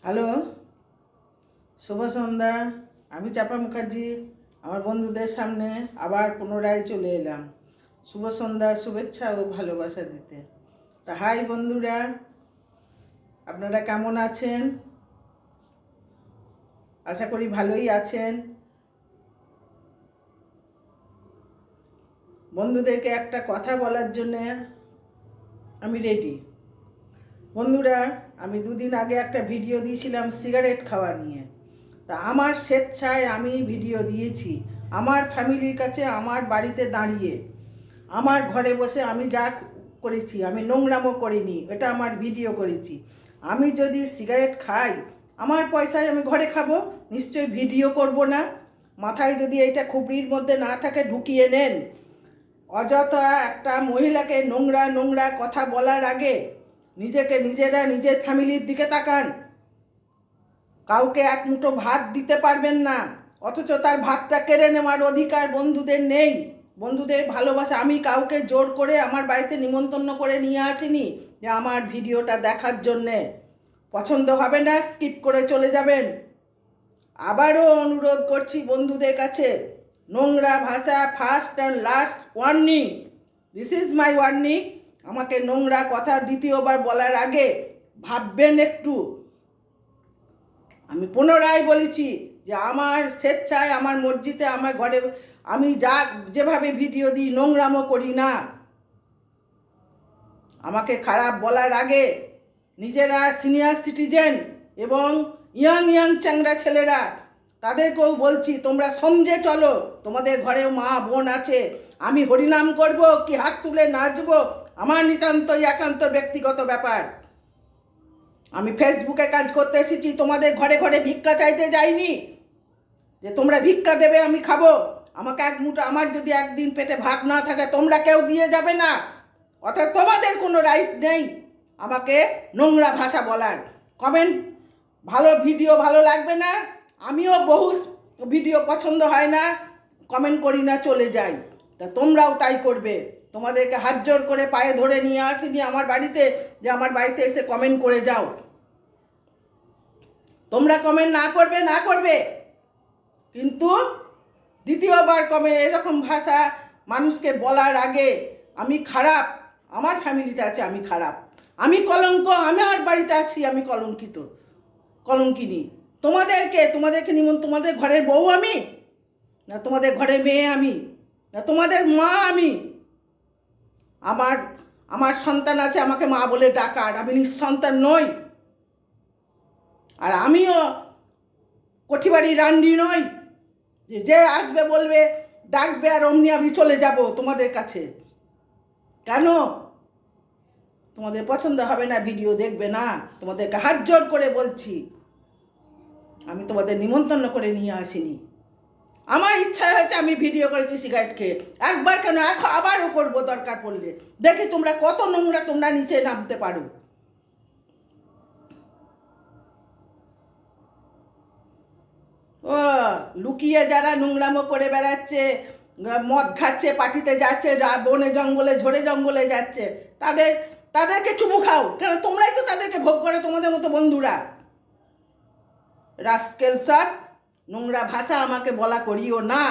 Hello, শুভ সন্ধ্যা। আমি চাপা মুখার্জি আমার বন্ধুদের সামনে আবার পুনরায় চলে এলাম শুভ সন্ধ্যা শুভেচ্ছা ও ভালোবাসা দিতে। তা হাই বন্ধুরা, আপনারা কেমন আছেন? আশা করি ভালোই আছেন। বন্ধুদেরকে একটা কথা বলার জন্যে আমি রেডি। বন্ধুরা, আমি দুদিন আগে একটা ভিডিও দিয়েছিলাম সিগারেট খাওয়া নিয়ে। তা আমার স্বেচ্ছায় আমি ভিডিও দিয়েছি, আমার ফ্যামিলির কাছে, আমার বাড়িতে দাঁড়িয়ে, আমার ঘরে বসে আমি যা করেছি, আমি নোংরামও করিনি, এটা আমার ভিডিও করেছি। আমি যদি সিগারেট খাই, আমার পয়সায় আমি ঘরে খাবো, নিশ্চয়ই ভিডিও করব না। মাথায় যদি এইটা খুবরির মধ্যে না থাকে ঢুকিয়ে নেন। অযথা একটা মহিলাকে নোংরা নোংরা কথা বলার আগে নিজেরা নিজের ফ্যামিলির দিকে তাকান। কাউকে এক মুঠো ভাত দিতে পারবেন না, অথচ তার ভাতটা কেড়ে নেওয়ার অধিকার বন্ধুদের নেই। বন্ধুদের ভালোবাসা, আমি কাউকে জোর করে আমার বাড়িতে নিমন্ত্রণ করে নিয়ে আসিনি যে আমার ভিডিওটা দেখার জন্যে। পছন্দ হবে না, স্কিপ করে চলে যাবেন। আবারও অনুরোধ করছি বন্ধুদের কাছে, নোংরা ভাষা first and last warning, this is my warning. আমাকে নোংরা কথা দ্বিতীয়বার বলার আগে ভাববেন একটু। আমি পুনরায় বলেছি যে আমার স্বেচ্ছায়, আমার মর্জিতে, আমার ঘরে আমি যেভাবে ভিডিও দিই, নোংরামো করি না। আমাকে খারাপ বলার আগে নিজেরা সিনিয়র সিটিজেন এবং ইয়াং চ্যাংড়া ছেলেরা, তাদেরকেও বলছি তোমরা সমঝে চলো। তোমাদের ঘরেও মা বোন আছে। আমি হরিনাম করব কি হাত তুলে নাচবো আমার নিতান্তই একান্ত ব্যক্তিগত ব্যাপার। আমি ফেসবুকে কাজ করতে এসেছি, তোমাদের ঘরে ঘরে ভিক্ষা চাইতে যাইনি যে তোমরা ভিক্ষা দেবে আমি খাবো। আমাকে এক মুঠো, আমার যদি একদিন পেটে ভাত না থাকে তোমরা কেউ দিয়ে যাবে না। অর্থাৎ তোমাদের কোনো রাইট নেই আমাকে নোংরা ভাষা বলার। কমেন্ট, ভালো ভিডিও ভালো লাগবে না, আমিও বহু ভিডিও পছন্দ হয় না, কমেন্ট করি না, চলে যাই। তা তোমরাও তাই করবে। তোমাদেরকে হাত জোর করে পায়ে ধরে নিয়ে আসিনি আমার বাড়িতে যে আমার বাড়িতে এসে কমেন্ট করে যাও। তোমরা কমেন্ট না করবে, কিন্তু দ্বিতীয়বার কমেন্ট এরকম ভাষা মানুষকে বলার আগে আমি খারাপ, আমার ফ্যামিলিতে আছে আমি খারাপ, আমি কলঙ্ক, আমার বাড়িতে আছি আমি কলঙ্কিত, কলঙ্কিনী। তোমাদেরকে তোমাদের ঘরের বউ আমি, না তোমাদের ঘরের মেয়ে আমি, না তোমাদের মা আমি? আমার আমার সন্তান আছে, আমাকে মা বলে ডাকার, আমি নিঃসন্তান নই। আর আমিও কঠিবাড়ি রান্ডি নই যে যে আসবে বলবে ডাকবে আর অমনি আমি চলে যাব তোমাদের কাছে। কেন? তোমাদের পছন্দ হবে না, ভিডিও দেখবে না। তোমাদেরকে হাত জোর করে বলছি, আমি তোমাদের নিমন্ত্রণ করে নিয়ে আসিনি। আমার ইচ্ছা হয়েছে, আমি ভিডিও করেছি সিগারেট খেয়ে। একবার কেন, এখন আবারও করবো দরকার পড়লে। দেখি তোমরা কত নোংরা তোমরা নিচে নামতে পারো। ও লুকিয়ে যারা নোংরামো করে বেড়াচ্ছে, মদ খাচ্ছে, পার্টিতে যাচ্ছে, বনে জঙ্গলে ঝড়ে জঙ্গলে যাচ্ছে, তাদেরকে চুমু খাও কেন? তোমরাই তো তাদেরকে ভোগ করো, তোমাদের মতো বন্ধুরা। রাস্কেল সব নোংরা ভাষা আমাকে বলা করিও না,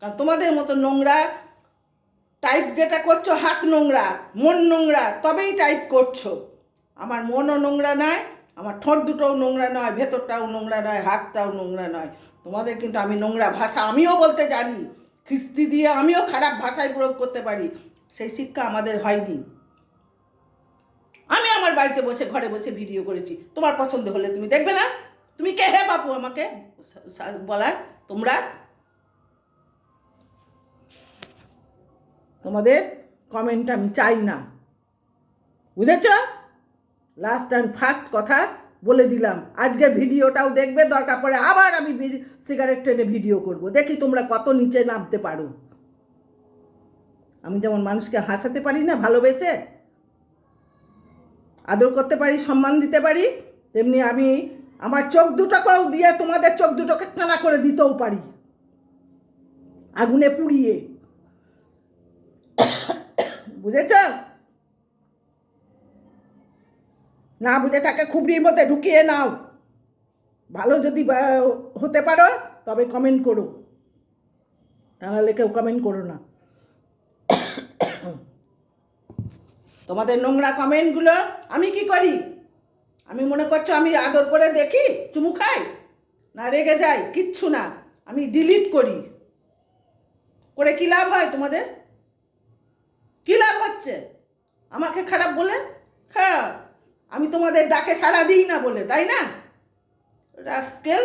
কারণ তোমাদের মতো নোংরা টাইপ যেটা করছো, হাত নোংরা মন নোংরা, তবেই টাইপ করছো। আমার মনও নোংরা নয়, আমার ঠোঁট দুটোও নোংরা নয়, ভেতরটাও নোংরা নয়, হাতটাও নোংরা নয়। তোমাদের কিন্তু আমি নোংরা ভাষা আমিও বলতে জানি, খিস্তি দিয়ে আমিও খারাপ ভাষায় প্রয়োগ করতে পারি। সেই শিক্ষা আমাদের হয়নি। আমি আমার বাড়িতে বসে, ঘরে বসে ভিডিও করেছি। তোমার পছন্দ হলে তুমি দেখবে না? তুমি কে হে বাপু আমাকে বলার? তোমাদের কমেন্ট আমি চাই না, বুঝেছ? লাস্ট অ্যান্ড ফার্স্ট কথা বলে দিলাম। আজকের ভিডিওটাও দেখবে, দরকার পড়ে আবার আমি সিগারেট টেনে ভিডিও করব, দেখি তোমরা কত নিচে নামতে পারো। আমি যেমন মানুষকে হাসাতে পারি না, ভালোবেসে আদর করতে পারি, সম্মান দিতে পারি, তেমনি আমি আমার চোখ দুটোকেও দিয়ে তোমাদের চোখ দুটোকে কানা করে দিতেও পারি, আগুনে পুড়িয়ে। বুঝেছ? না বুঝে তাকে খুবরির মধ্যে ঢুকিয়ে নাও। ভালো যদি হতে পারো তবে কমেন্ট করো, তাহলে কেউ কমেন্ট করো না। তোমাদের নোংরা কমেন্টগুলো আমি কি করি? আমি মনে করছো আমি আদর করে দেখি, চুমু খাই, না রেগে যাই? কিচ্ছু না, আমি ডিলিট করি। করে কী লাভ হয় তোমাদের? কী লাভ হচ্ছে আমাকে খারাপ বলে? হ্যাঁ, আমি তোমাদের ডাকে সাড়া দিই না বলে, তাই না? রাস্কেল।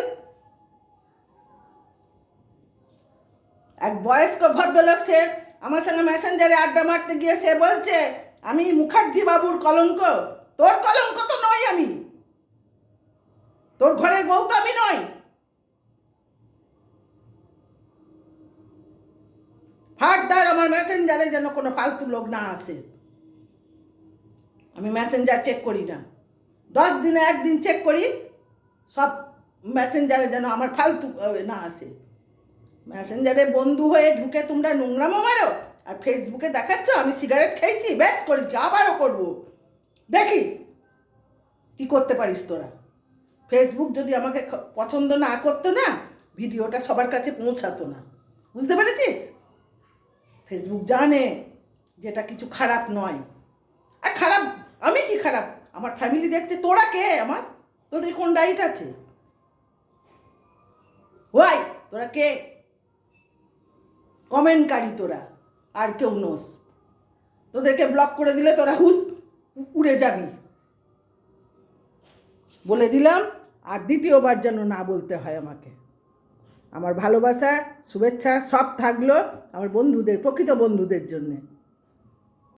এক বয়স্ক ভদ্রলোক, সে আমার সঙ্গে মেসেঞ্জারে আড্ডা মারতে গিয়ে সে বলছে আমি মুখার্জি বাবুর কলঙ্ক। তোর কলঙ্ক তো নয় আমি, তোর ঘরের বউ তো আমি নই। ফার্দার আমার মেসেঞ্জারে যেন কোনো ফালতু লোক না আসে। আমি মেসেঞ্জার চেক করি না, 10 দিনে একদিন চেক করি। সব মেসেঞ্জারে যেন আমার ফালতু না আসে। মেসেঞ্জারে বন্ধু হয়ে ঢুকে তোমরা নোংরামো মারো, আর ফেসবুকে দেখাচ্ছ আমি সিগারেট খেয়েছি, ব্যাস করেছি, আবারও করবো। দেখি কি করতে পারিস তোরা। ফেসবুক যদি আমাকে পছন্দ না করতো না, ভিডিওটা সবার কাছে পৌঁছাতো না, বুঝতে পেরেছিস? ফেসবুক জানে যেটা কিছু খারাপ নয়। আর খারাপ আমি কি খারাপ? আমার ফ্যামিলি দেখছে, তোরা কে? আমার তোদের কোন রাইট আছে? ওয়াই তোরা কে? কমেন্টকারী তোরা, আর কেউ নোস। তোদেরকে ব্লক করে দিলে তোরা উড়ে যাবি, বলে দিলাম। আর দ্বিতীয়বার যেন না বলতে হয় আমাকে। আমার ভালোবাসা শুভেচ্ছা সব থাকলো আমার বন্ধুদের, প্রকৃত বন্ধুদের জন্যে।